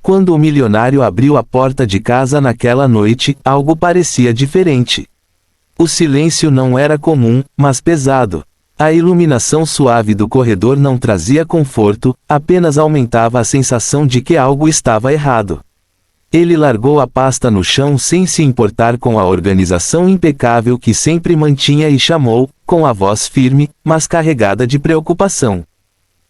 Quando o milionário abriu a porta de casa naquela noite, algo parecia diferente. O silêncio não era comum, mas pesado. A iluminação suave do corredor não trazia conforto, apenas aumentava a sensação de que algo estava errado. Ele largou a pasta no chão sem se importar com a organização impecável que sempre mantinha e chamou, com a voz firme, mas carregada de preocupação.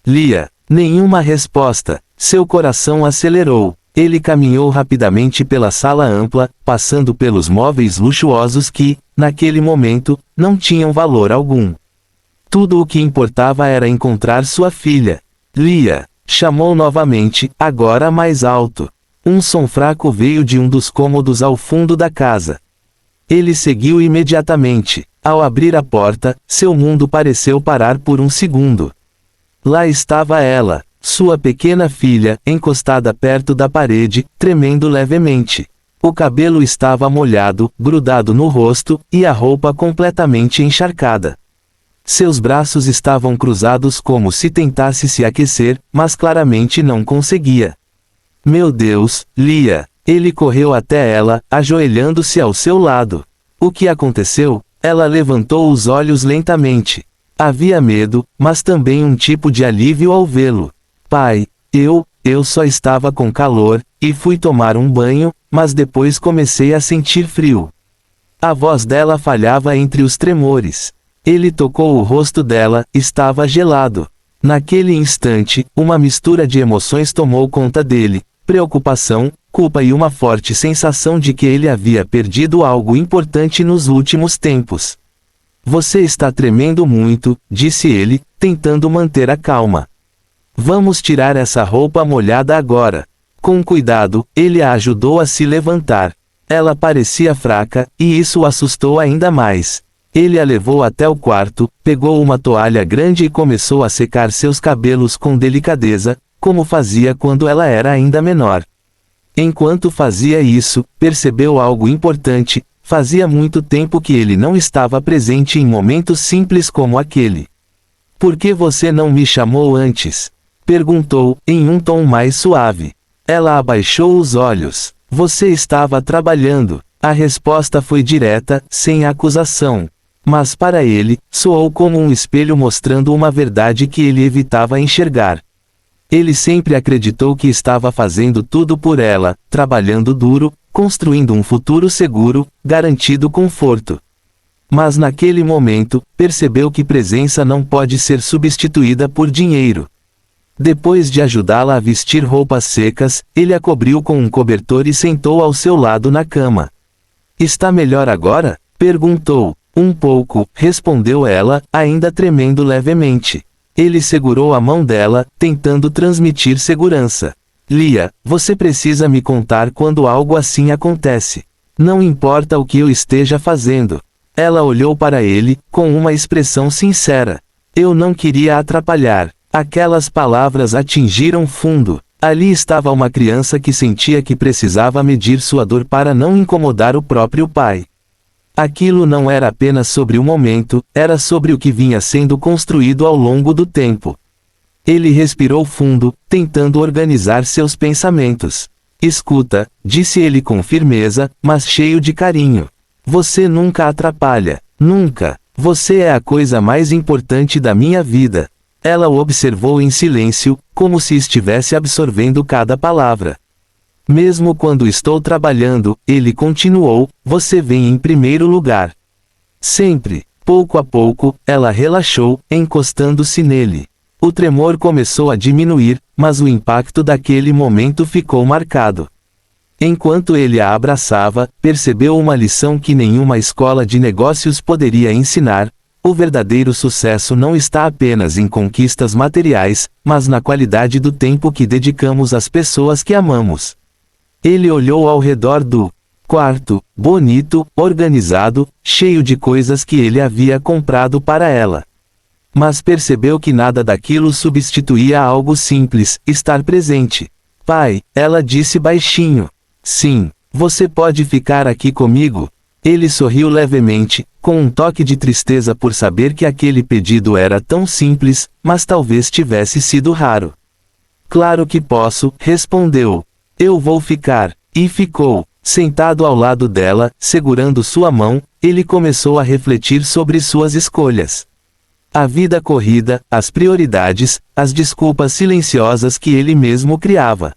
Lia. Nenhuma resposta. Seu coração acelerou. Ele caminhou rapidamente pela sala ampla, passando pelos móveis luxuosos que, naquele momento, não tinham valor algum. Tudo o que importava era encontrar sua filha. Lia. Chamou novamente, agora mais alto. Um som fraco veio de um dos cômodos ao fundo da casa. Ele seguiu imediatamente. Ao abrir a porta, seu mundo pareceu parar por um segundo. Lá estava ela, sua pequena filha, encostada perto da parede, tremendo levemente. O cabelo estava molhado, grudado no rosto, e a roupa completamente encharcada. Seus braços estavam cruzados como se tentasse se aquecer, mas claramente não conseguia. Meu Deus, Lia! Ele correu até ela, ajoelhando-se ao seu lado. O que aconteceu? Ela levantou os olhos lentamente. Havia medo, mas também um tipo de alívio ao vê-lo. Pai, eu só estava com calor, e fui tomar um banho, mas depois comecei a sentir frio. A voz dela falhava entre os tremores. Ele tocou o rosto dela, estava gelado. Naquele instante, uma mistura de emoções tomou conta dele. Preocupação, culpa e uma forte sensação de que ele havia perdido algo importante nos últimos tempos. Você está tremendo muito, disse ele, tentando manter a calma. Vamos tirar essa roupa molhada agora. Com cuidado, ele a ajudou a se levantar. Ela parecia fraca, e isso o assustou ainda mais. Ele a levou até o quarto, pegou uma toalha grande e começou a secar seus cabelos com delicadeza, como fazia quando ela era ainda menor. Enquanto fazia isso, percebeu algo importante. Fazia muito tempo que ele não estava presente em momentos simples como aquele. Por que você não me chamou antes? Perguntou, em um tom mais suave. Ela abaixou os olhos. Você estava trabalhando. A resposta foi direta, sem acusação. Mas para ele, soou como um espelho mostrando uma verdade que ele evitava enxergar. Ele sempre acreditou que estava fazendo tudo por ela, trabalhando duro, construindo um futuro seguro, garantido conforto. Mas naquele momento, percebeu que presença não pode ser substituída por dinheiro. Depois de ajudá-la a vestir roupas secas, ele a cobriu com um cobertor e sentou ao seu lado na cama. Está melhor agora? Perguntou. Um pouco, respondeu ela, ainda tremendo levemente. Ele segurou a mão dela, tentando transmitir segurança. Lia, você precisa me contar quando algo assim acontece. Não importa o que eu esteja fazendo. Ela olhou para ele, com uma expressão sincera. Eu não queria atrapalhar. Aquelas palavras atingiram fundo. Ali estava uma criança que sentia que precisava medir sua dor para não incomodar o próprio pai. Aquilo não era apenas sobre o momento, era sobre o que vinha sendo construído ao longo do tempo. Ele respirou fundo, tentando organizar seus pensamentos. Escuta, disse ele com firmeza, mas cheio de carinho. Você nunca atrapalha. Nunca. Você é a coisa mais importante da minha vida. Ela o observou em silêncio, como se estivesse absorvendo cada palavra. Mesmo quando estou trabalhando, ele continuou, você vem em primeiro lugar. Sempre. Pouco a pouco, ela relaxou, encostando-se nele. O tremor começou a diminuir, mas o impacto daquele momento ficou marcado. Enquanto ele a abraçava, percebeu uma lição que nenhuma escola de negócios poderia ensinar: o verdadeiro sucesso não está apenas em conquistas materiais, mas na qualidade do tempo que dedicamos às pessoas que amamos. Ele olhou ao redor do quarto, bonito, organizado, cheio de coisas que ele havia comprado para ela. Mas percebeu que nada daquilo substituía algo simples: estar presente. Pai, ela disse baixinho. Sim, você pode ficar aqui comigo? Ele sorriu levemente, com um toque de tristeza por saber que aquele pedido era tão simples, mas talvez tivesse sido raro. Claro que posso, respondeu. Eu vou ficar. E ficou. Sentado ao lado dela, segurando sua mão, ele começou a refletir sobre suas escolhas. A vida corrida, as prioridades, as desculpas silenciosas que ele mesmo criava.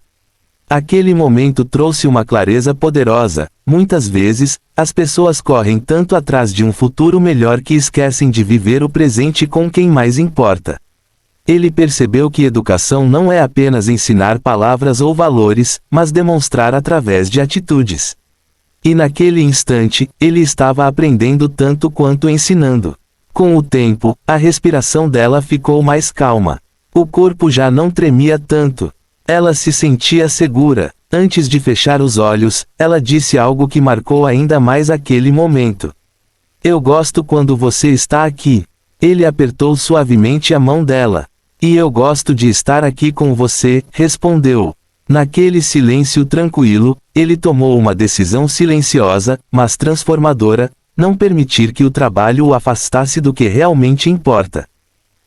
Aquele momento trouxe uma clareza poderosa. Muitas vezes, as pessoas correm tanto atrás de um futuro melhor que esquecem de viver o presente com quem mais importa. Ele percebeu que educação não é apenas ensinar palavras ou valores, mas demonstrar através de atitudes. E naquele instante, ele estava aprendendo tanto quanto ensinando. Com o tempo, a respiração dela ficou mais calma. O corpo já não tremia tanto. Ela se sentia segura. Antes de fechar os olhos, ela disse algo que marcou ainda mais aquele momento. Eu gosto quando você está aqui. Ele apertou suavemente a mão dela. E eu gosto de estar aqui com você, respondeu. Naquele silêncio tranquilo, ele tomou uma decisão silenciosa, mas transformadora: não permitir que o trabalho o afastasse do que realmente importa.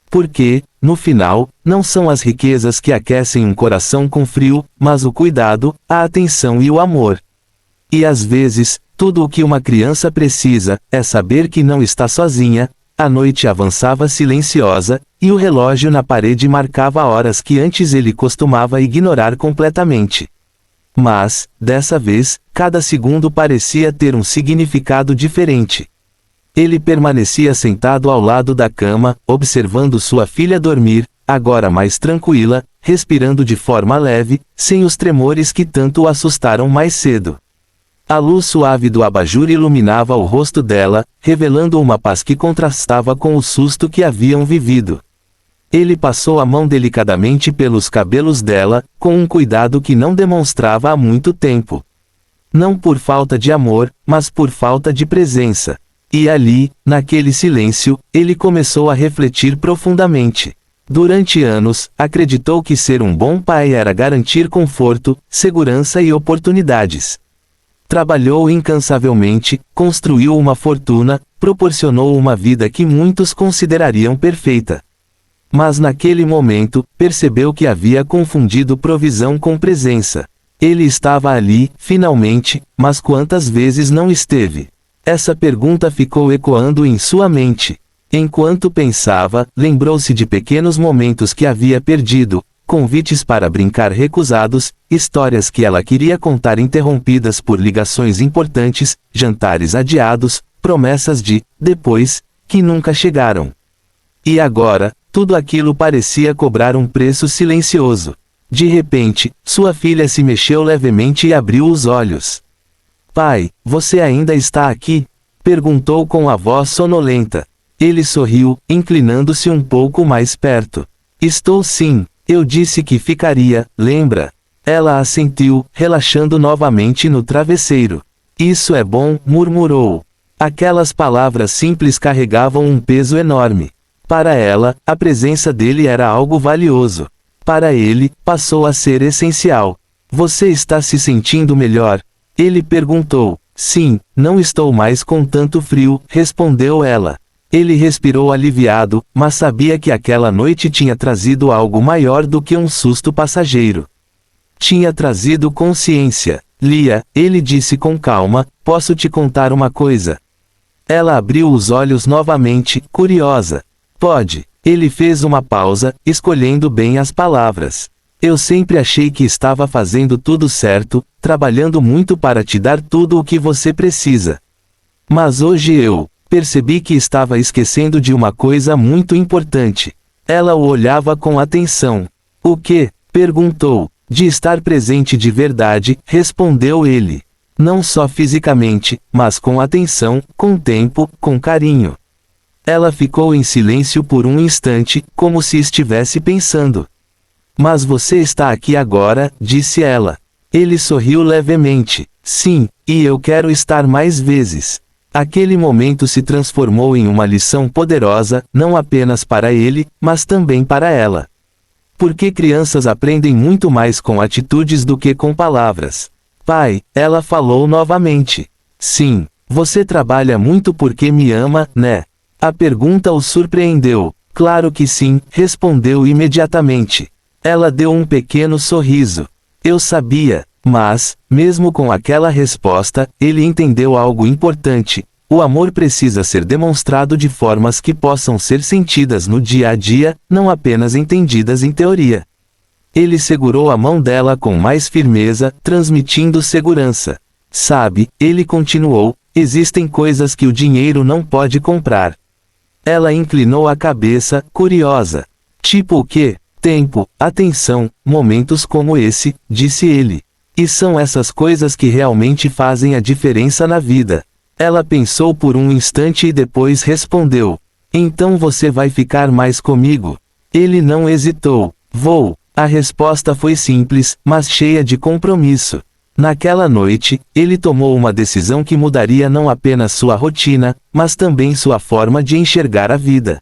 Porque, no final, não são as riquezas que aquecem um coração com frio, mas o cuidado, a atenção e o amor. E às vezes, tudo o que uma criança precisa, é saber que não está sozinha. A noite avançava silenciosa, e o relógio na parede marcava horas que antes ele costumava ignorar completamente. Mas, dessa vez, cada segundo parecia ter um significado diferente. Ele permanecia sentado ao lado da cama, observando sua filha dormir, agora mais tranquila, respirando de forma leve, sem os tremores que tanto o assustaram mais cedo. A luz suave do abajur iluminava o rosto dela, revelando uma paz que contrastava com o susto que haviam vivido. Ele passou a mão delicadamente pelos cabelos dela, com um cuidado que não demonstrava há muito tempo. Não por falta de amor, mas por falta de presença. E ali, naquele silêncio, ele começou a refletir profundamente. Durante anos, acreditou que ser um bom pai era garantir conforto, segurança e oportunidades. Trabalhou incansavelmente, construiu uma fortuna, proporcionou uma vida que muitos considerariam perfeita. Mas naquele momento, percebeu que havia confundido provisão com presença. Ele estava ali, finalmente, mas quantas vezes não esteve? Essa pergunta ficou ecoando em sua mente. Enquanto pensava, lembrou-se de pequenos momentos que havia perdido, convites para brincar recusados, histórias que ela queria contar interrompidas por ligações importantes, jantares adiados, promessas de depois, que nunca chegaram. E agora, tudo aquilo parecia cobrar um preço silencioso. De repente, sua filha se mexeu levemente e abriu os olhos. Pai, você ainda está aqui? Perguntou com a voz sonolenta. Ele sorriu, inclinando-se um pouco mais perto. Estou sim. Eu disse que ficaria, lembra? Ela assentiu, relaxando novamente no travesseiro. Isso é bom, murmurou. Aquelas palavras simples carregavam um peso enorme. Para ela, a presença dele era algo valioso. Para ele, passou a ser essencial. Você está se sentindo melhor? Ele perguntou. Sim, não estou mais com tanto frio, respondeu ela. Ele respirou aliviado, mas sabia que aquela noite tinha trazido algo maior do que um susto passageiro. Tinha trazido consciência. Lia, ele disse com calma, posso te contar uma coisa? Ela abriu os olhos novamente, curiosa. Pode. Ele fez uma pausa, escolhendo bem as palavras. Eu sempre achei que estava fazendo tudo certo, trabalhando muito para te dar tudo o que você precisa. Mas hoje eu percebi que estava esquecendo de uma coisa muito importante. Ela o olhava com atenção. O que? Perguntou. De estar presente de verdade, respondeu ele. Não só fisicamente, mas com atenção, com tempo, com carinho. Ela ficou em silêncio por um instante, como se estivesse pensando. Mas você está aqui agora, disse ela. Ele sorriu levemente. Sim, e eu quero estar mais vezes. Aquele momento se transformou em uma lição poderosa, não apenas para ele, mas também para ela. Porque crianças aprendem muito mais com atitudes do que com palavras. Pai, ela falou novamente. Sim, você trabalha muito porque me ama, né? A pergunta o surpreendeu. Claro que sim, respondeu imediatamente. Ela deu um pequeno sorriso. Eu sabia. Mas, mesmo com aquela resposta, ele entendeu algo importante. O amor precisa ser demonstrado de formas que possam ser sentidas no dia a dia, não apenas entendidas em teoria. Ele segurou a mão dela com mais firmeza, transmitindo segurança. Sabe, ele continuou, existem coisas que o dinheiro não pode comprar. Ela inclinou a cabeça, curiosa. Tipo o quê? Tempo, atenção, momentos como esse, disse ele. E são essas coisas que realmente fazem a diferença na vida. Ela pensou por um instante e depois respondeu. Então você vai ficar mais comigo? Ele não hesitou. Vou. A resposta foi simples, mas cheia de compromisso. Naquela noite, ele tomou uma decisão que mudaria não apenas sua rotina, mas também sua forma de enxergar a vida.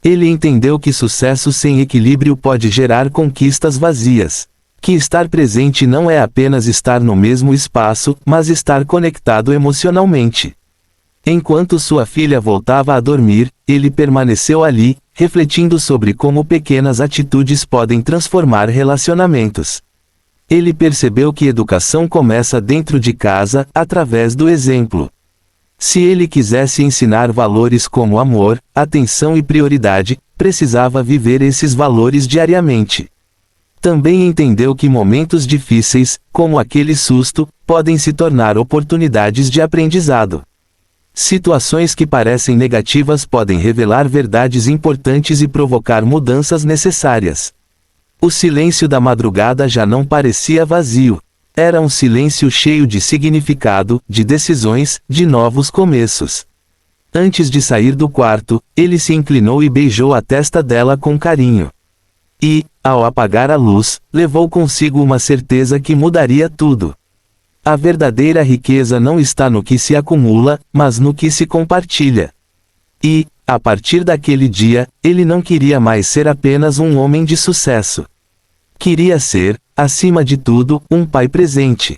Ele entendeu que sucesso sem equilíbrio pode gerar conquistas vazias. Que estar presente não é apenas estar no mesmo espaço, mas estar conectado emocionalmente. Enquanto sua filha voltava a dormir, ele permaneceu ali, refletindo sobre como pequenas atitudes podem transformar relacionamentos. Ele percebeu que educação começa dentro de casa, através do exemplo. Se ele quisesse ensinar valores como amor, atenção e prioridade, precisava viver esses valores diariamente. Também entendeu que momentos difíceis, como aquele susto, podem se tornar oportunidades de aprendizado. Situações que parecem negativas podem revelar verdades importantes e provocar mudanças necessárias. O silêncio da madrugada já não parecia vazio. Era um silêncio cheio de significado, de decisões, de novos começos. Antes de sair do quarto, ele se inclinou e beijou a testa dela com carinho. E, ao apagar a luz, levou consigo uma certeza que mudaria tudo. A verdadeira riqueza não está no que se acumula, mas no que se compartilha. E, a partir daquele dia, ele não queria mais ser apenas um homem de sucesso. Queria ser, acima de tudo, um pai presente.